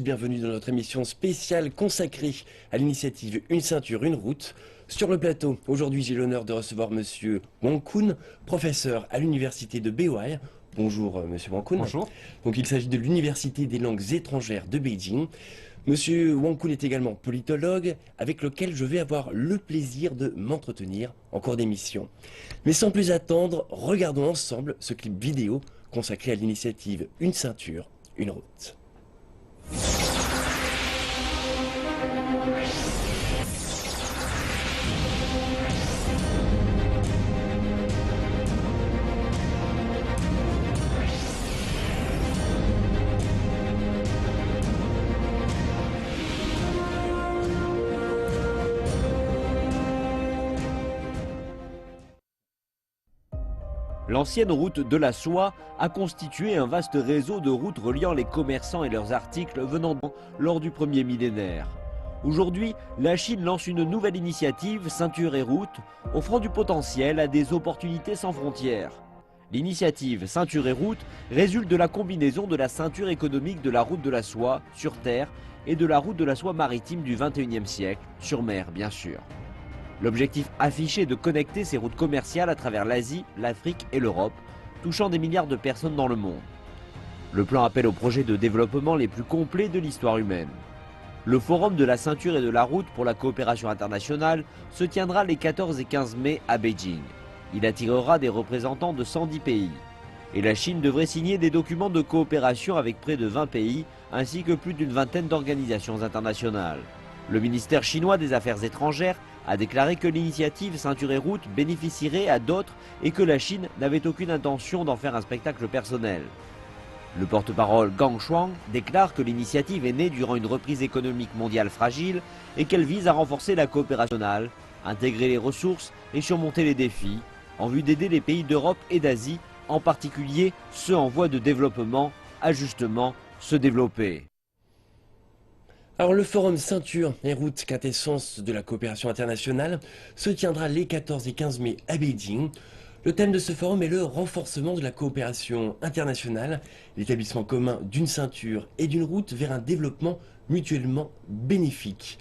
bienvenue dans notre émission spéciale consacrée à l'initiative Une ceinture, une route. Sur le plateau, aujourd'hui j'ai l'honneur de recevoir Monsieur Wang Kun, professeur à l'université de Beihai. Bonjour Monsieur Wang Kun. Bonjour. Donc il s'agit de l'université des langues étrangères de Beijing. Monsieur Wang Kun est également politologue avec lequel je vais avoir le plaisir de m'entretenir en cours d'émission. Mais sans plus attendre, regardons ensemble ce clip vidéo consacré à l'initiative Une ceinture, une route. L'ancienne route de la soie a constitué un vaste réseau de routes reliant les commerçants et leurs articles venant lors du premier millénaire. Aujourd'hui, la Chine lance une nouvelle initiative, Ceinture et route, offrant du potentiel à des opportunités sans frontières. L'initiative Ceinture et route résulte de la combinaison de la ceinture économique de la route de la soie sur terre et de la route de la soie maritime du XXIe siècle, sur mer bien sûr. L'objectif affiché est de connecter ces routes commerciales à travers l'Asie, l'Afrique et l'Europe, touchant des milliards de personnes dans le monde. Le plan appelle aux projets de développement les plus complets de l'histoire humaine. Le forum de la ceinture et de la route pour la coopération internationale se tiendra les 14 et 15 mai à Beijing. Il attirera des représentants de 110 pays. Et la Chine devrait signer des documents de coopération avec près de 20 pays, ainsi que plus d'une vingtaine d'organisations internationales. Le ministère chinois des Affaires étrangères a déclaré que l'initiative Ceinture et route bénéficierait à d'autres et que la Chine n'avait aucune intention d'en faire un spectacle personnel. Le porte-parole Gang Shuang déclare que l'initiative est née durant une reprise économique mondiale fragile et qu'elle vise à renforcer la coopération nationale, intégrer les ressources et surmonter les défis, en vue d'aider les pays d'Europe et d'Asie, en particulier ceux en voie de développement, à justement se développer. Alors le forum Ceinture et route, quintessence de la coopération internationale, se tiendra les 14 et 15 mai à Beijing. Le thème de ce forum est le renforcement de la coopération internationale, l'établissement commun d'une ceinture et d'une route vers un développement mutuellement bénéfique.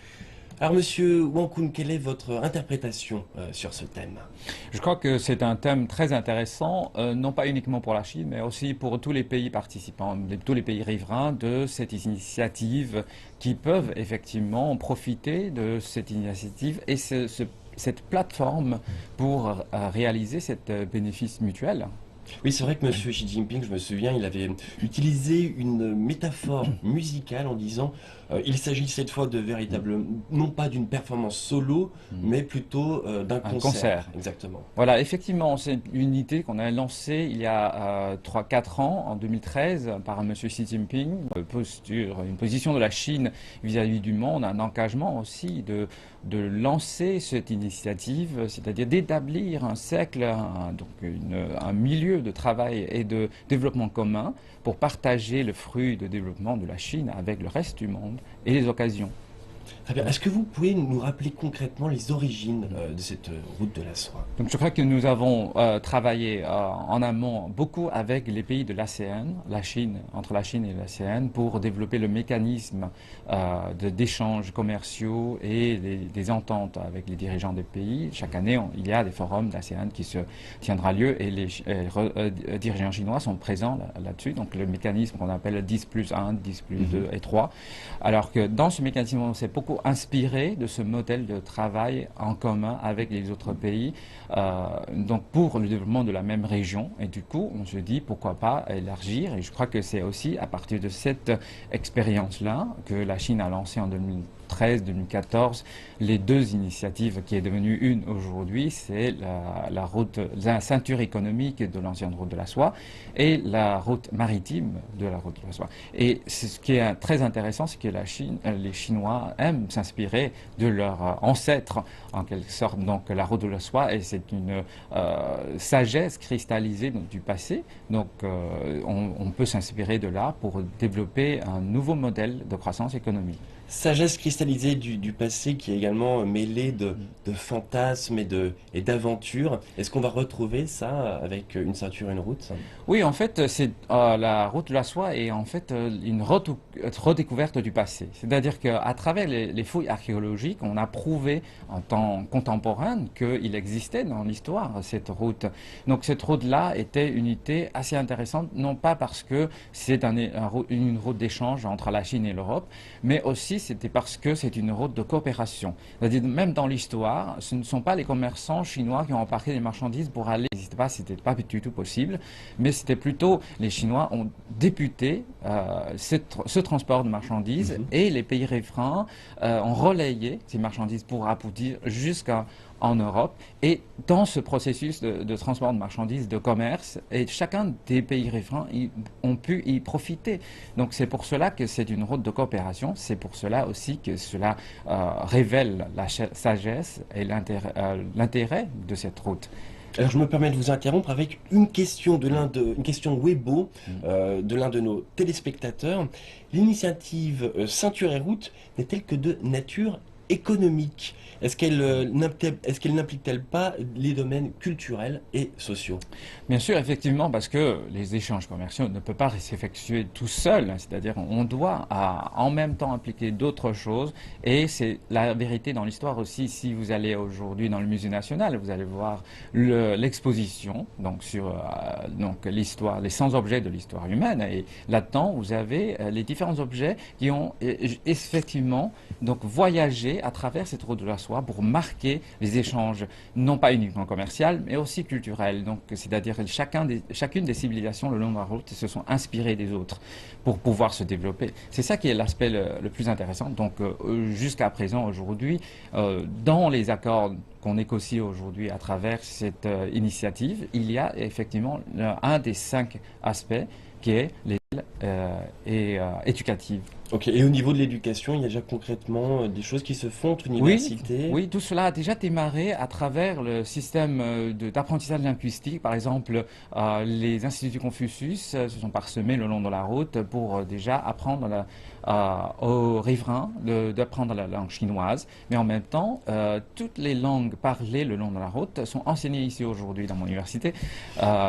Alors Monsieur Wang Kun, quelle est votre interprétation sur ce thème? Je crois que c'est un thème très intéressant, non pas uniquement pour la Chine, mais aussi pour tous les pays participants, tous les pays riverains de cette initiative qui peuvent effectivement profiter de cette initiative et cette plateforme pour réaliser cet bénéfice mutuel. Oui, c'est vrai que Monsieur Xi Jinping, je me souviens, il avait utilisé une métaphore musicale en disant il s'agit cette fois de véritable, non pas d'une performance solo, mais plutôt d'un concert. Exactement. Voilà, effectivement, c'est une idée qu'on a lancée il y a 3-4 ans, en 2013, par M. Xi Jinping, une position de la Chine vis-à-vis du monde, un engagement aussi de lancer cette initiative, c'est-à-dire d'établir un cercle, un milieu de travail et de développement commun pour partager le fruit de développement de la Chine avec le reste du monde et les occasions. Très bien. Est-ce que vous pouvez nous rappeler concrètement les origines de cette route de la soie? Donc je crois que nous avons travaillé en amont beaucoup avec les pays de l'ASEAN, entre la Chine et l'ASEAN, pour développer le mécanisme d'échanges commerciaux et des ententes avec les dirigeants des pays. Chaque année, il y a des forums d'ASEAN qui se tiendra lieu et les dirigeants chinois sont présents là-dessus. Donc le mécanisme qu'on appelle 10+1, 10+2 et 3. Alors que dans ce mécanisme, on s'est beaucoup inspiré de ce modèle de travail en commun avec les autres pays, donc pour le développement de la même région. Et du coup, on se dit pourquoi pas élargir. Et je crois que c'est aussi à partir de cette expérience-là que la Chine a lancé en 2013-2014 les deux initiatives qui est devenue une aujourd'hui, c'est la ceinture économique de l'ancienne route de la soie et la route maritime de la route de la soie. Et ce qui est très intéressant, c'est que les Chinois aiment s'inspirer de leurs ancêtres, en quelque sorte, donc la route de la soie, et c'est une sagesse cristallisée du passé. Donc on peut s'inspirer de là pour développer un nouveau modèle de croissance économique. Sagesse cristallisée cristallisé du passé qui est également mêlé de fantasmes et d'aventures. Est-ce qu'on va retrouver ça avec une ceinture et une route? Oui, en fait, c'est la route de la soie est en fait une redécouverte du passé. C'est-à-dire qu'à travers les fouilles archéologiques, on a prouvé en temps contemporain qu'il existait dans l'histoire cette route. Donc cette route-là était une unité assez intéressante, non pas parce que c'est une route d'échange entre la Chine et l'Europe, mais aussi c'était parce que c'est une route de coopération. C'est-à-dire même dans l'histoire, ce ne sont pas les commerçants chinois qui ont embarqué des marchandises pour aller. C'était pas du tout possible, mais c'était plutôt les Chinois ont débuté ce transport de marchandises et les pays riverains ont relayé ces marchandises pour aboutir jusqu'en Europe. Et dans ce processus de transport de marchandises, de commerce, et chacun des pays riverains ont pu y profiter. Donc c'est pour cela que c'est une route de coopération. C'est pour cela aussi que cela révèle la sagesse et l'intérêt de cette route. Alors je me permets de vous interrompre avec une question une question Weibo de l'un de nos téléspectateurs. L'initiative Ceinture et Route n'est-elle que de nature économique? Est-ce qu'elle n'implique-t-elle pas les domaines culturels et sociaux? Bien sûr, effectivement, parce que les échanges commerciaux ne peuvent pas s'effectuer tout seuls, c'est-à-dire on doit en même temps impliquer d'autres choses, et c'est la vérité dans l'histoire aussi. Si vous allez aujourd'hui dans le musée national, vous allez voir l'exposition donc sur donc l'histoire, les 100 objets de l'histoire humaine, et là-dedans vous avez les différents objets qui ont effectivement donc voyagé à travers cette route de la soie pour marquer les échanges, non pas uniquement commerciaux, mais aussi culturels. Donc, c'est-à-dire que chacune des civilisations le long de la route se sont inspirées des autres pour pouvoir se développer. C'est ça qui est l'aspect le plus intéressant. Donc, jusqu'à présent, aujourd'hui, dans les accords qu'on négocie aujourd'hui à travers cette initiative, il y a effectivement un des 5 aspects qui est éducative. Ok, et au niveau de l'éducation, il y a déjà concrètement des choses qui se font entre universités? Oui, tout cela a déjà démarré à travers le système d'apprentissage linguistique. Par exemple, les instituts Confucius se sont parsemés le long de la route pour déjà apprendre aux riverains d'apprendre la langue chinoise. Mais en même temps, toutes les langues parlées le long de la route sont enseignées ici aujourd'hui dans mon université.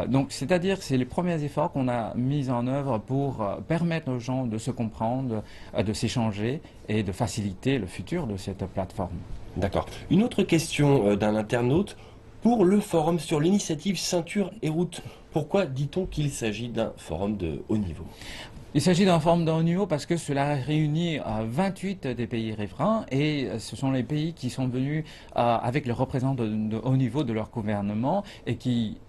Donc, c'est-à-dire, c'est les premiers efforts qu'on a mis en œuvre pour permettre aux gens de se comprendre, de s'échanger et de faciliter le futur de cette plateforme. D'accord. Une autre question d'un internaute. Pour le forum sur l'initiative Ceinture et Route, pourquoi dit-on qu'il s'agit d'un forum de haut niveau? Il s'agit d'un forum de haut niveau parce que cela réunit 28 des pays riverains, et ce sont les pays qui sont venus avec les représentants de haut niveau de leur gouvernement et qui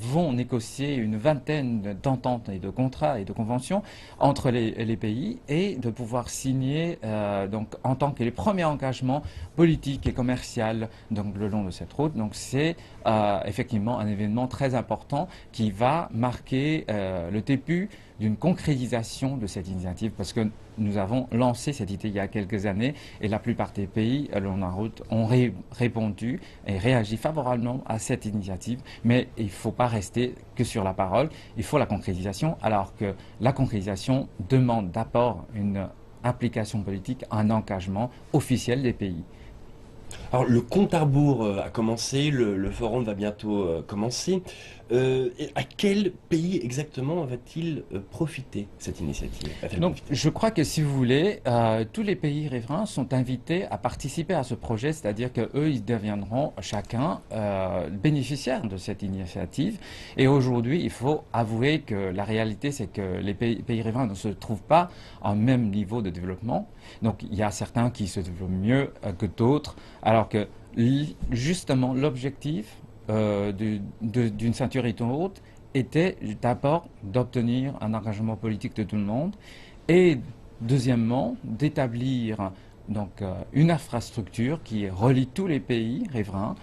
vont négocier une vingtaine d'ententes et de contrats et de conventions entre les pays, et de pouvoir signer donc en tant que les premiers engagements politiques et commerciaux donc le long de cette route. Donc c'est effectivement un événement très important qui va marquer le début d'une concrétisation de cette initiative, parce que nous avons lancé cette idée il y a quelques années, et la plupart des pays le long de la route ont répondu et réagi favorablement à cette initiative. Mais il ne faut pas rester que sur la parole, il faut la concrétisation, alors que la concrétisation demande d'abord une implication politique, un engagement officiel des pays. Alors, le compte à rebours a commencé, le forum va bientôt commencer. Et à quel pays exactement va-t-il profiter, cette initiative? Donc, je crois que si vous voulez, tous les pays riverains sont invités à participer à ce projet, c'est-à-dire qu'eux, ils deviendront chacun bénéficiaires de cette initiative. Et aujourd'hui, il faut avouer que la réalité, c'est que les pays riverains ne se trouvent pas au même niveau de développement. Donc, il y a certains qui se développent mieux que d'autres, alors que justement, l'objectif d'une ceinture et route était d'abord d'obtenir un engagement politique de tout le monde, et deuxièmement d'établir donc une infrastructure qui relie tous les pays riverains,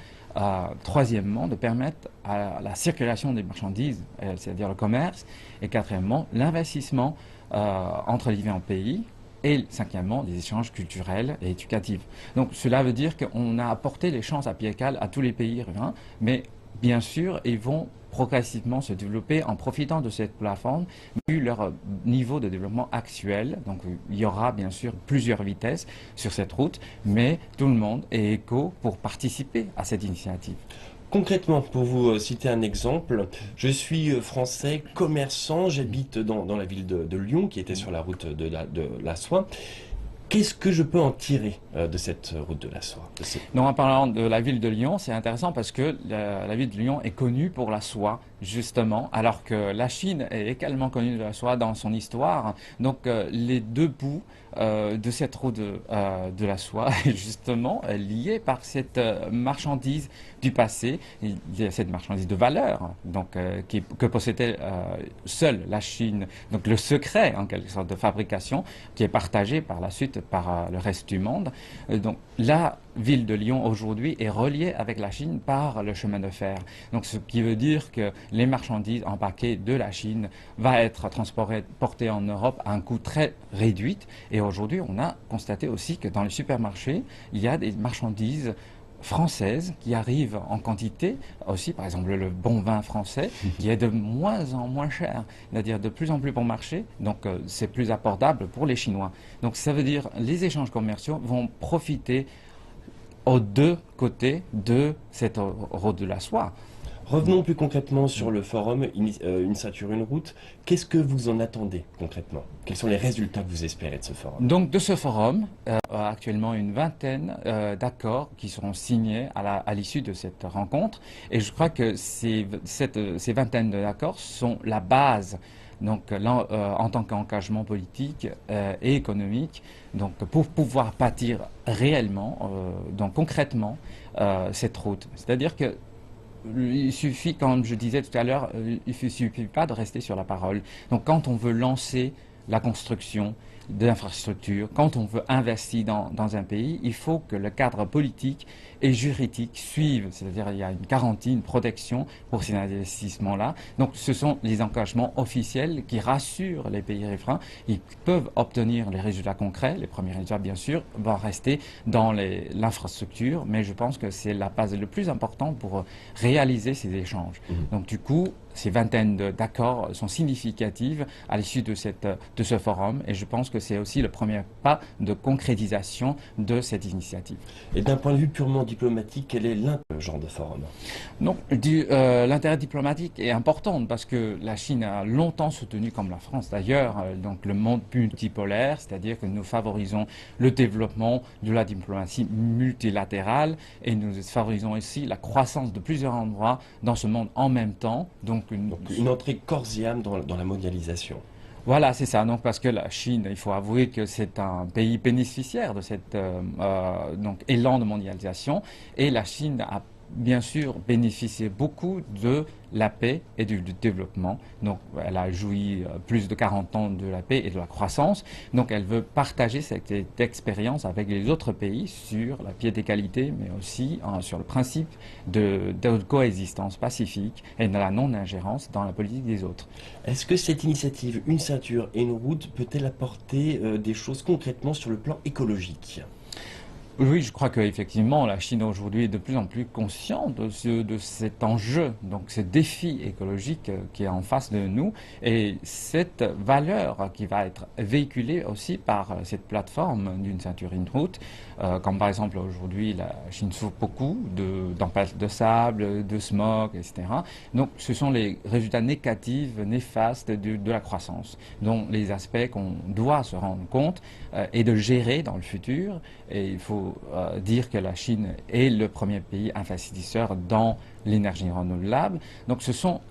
troisièmement de permettre à la circulation des marchandises, c'est-à-dire le commerce, et quatrièmement l'investissement entre les différents pays, et cinquièmement, des échanges culturels et éducatifs. Donc cela veut dire qu'on a apporté les chances à pied égal à tous les pays riverains, mais bien sûr, ils vont progressivement se développer en profitant de cette plateforme, vu leur niveau de développement actuel. Donc il y aura bien sûr plusieurs vitesses sur cette route, mais tout le monde est égaux pour participer à cette initiative. Concrètement, pour vous citer un exemple, je suis français, commerçant, j'habite dans la ville de Lyon, qui était sur la route de la soie. Qu'est-ce que je peux en tirer de cette route de la soie? Donc en parlant de la ville de Lyon, c'est intéressant parce que la ville de Lyon est connue pour la soie, justement, alors que la Chine est également connue de la soie dans son histoire. Donc les deux bouts de cette route de la soie est justement liée par cette marchandise du passé, il y a cette marchandise de valeur, donc que possédait seule la Chine. Donc le secret, en quelque sorte, de fabrication, qui est partagé par la suite par le reste du monde. Donc la ville de Lyon aujourd'hui est reliée avec la Chine par le chemin de fer. Donc ce qui veut dire que les marchandises empaquetées de la Chine vont être transportées en Europe à un coût très réduit. Et aujourd'hui, on a constaté aussi que dans les supermarchés, il y a des marchandises françaises qui arrivent en quantité, aussi par exemple le bon vin français qui est de moins en moins cher, c'est-à-dire de plus en plus bon marché, donc c'est plus abordable pour les Chinois. Donc ça veut dire les échanges commerciaux vont profiter aux deux côtés de cette route de la soie. Revenons plus concrètement sur le forum Une ceinture, une route. Qu'est-ce que vous en attendez concrètement? Quels sont les résultats que vous espérez de ce forum? Donc de ce forum, actuellement une vingtaine d'accords qui seront signés à l'issue de cette rencontre. Et je crois que ces vingtaines d'accords sont la base donc en tant qu'engagement politique et économique, donc pour pouvoir bâtir réellement, donc concrètement, cette route. C'est-à-dire que il suffit, comme je disais tout à l'heure, il ne suffit pas de rester sur la parole. Donc quand on veut lancer la construction d'infrastructures, quand on veut investir dans un pays, il faut que le cadre politique et juridique suivent. C'est-à-dire il y a une garantie, une protection pour ces investissements-là. Donc ce sont les engagements officiels qui rassurent les pays riverains. Ils peuvent obtenir les résultats concrets. Les premiers résultats, bien sûr, vont rester dans l'infrastructure, mais je pense que c'est la base le plus importante pour réaliser ces échanges. Donc du coup, ces vingtaines d'accords sont significatifs à l'issue de ce forum et je pense que c'est aussi le premier pas de concrétisation de cette initiative. Et d'un point de vue purement diplomatique, quel est l'intérêt genre de forum? Donc l'intérêt diplomatique est important parce que la Chine a longtemps soutenu, comme la France d'ailleurs, donc le monde multipolaire, c'est-à-dire que nous favorisons le développement de la diplomatie multilatérale et nous favorisons aussi la croissance de plusieurs endroits dans ce monde en même temps. Donc une entrée corps et âme dans la mondialisation. Voilà, c'est ça. Donc, parce que la Chine, il faut avouer que c'est un pays bénéficiaire de cet donc, élan de mondialisation. Et la Chine a bien sûr bénéficié beaucoup de la paix et du développement. Donc elle a joui plus de 40 ans de la paix et de la croissance. Donc elle veut partager cette expérience avec les autres pays sur la pied d'égalité, mais aussi sur le principe de coexistence pacifique et de la non-ingérence dans la politique des autres. Est-ce que cette initiative Une ceinture et une route peut-elle apporter des choses concrètement sur le plan écologique ? Oui, je crois qu'effectivement, la Chine aujourd'hui est de plus en plus consciente de cet enjeu, donc ce défi écologique qui est en face de nous. Et cette valeur qui va être véhiculée aussi par cette plateforme d'une ceinture une route, comme par exemple aujourd'hui la Chine souffre beaucoup d'empêches de sable, de smog, etc. Donc ce sont les résultats négatifs, néfastes de la croissance, dont les aspects qu'on doit se rendre compte et de gérer dans le futur. Et il faut dire que la Chine est le premier pays investisseur dans l'énergie renouvelable. Donc ce sont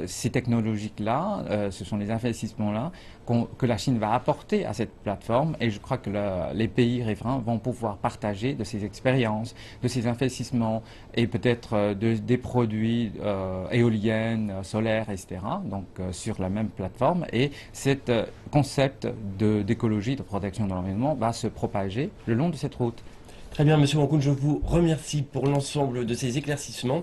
ces technologies-là, ce sont les investissements-là que la Chine va apporter à cette plateforme et je crois que les pays riverains vont pouvoir partager de ces expériences, de ces investissements et peut-être des produits éoliennes, solaires, etc. Donc sur la même plateforme et ce concept d'écologie, de protection de l'environnement va se propager le long de cette route. Très bien, Monsieur Wankoun, je vous remercie pour l'ensemble de ces éclaircissements.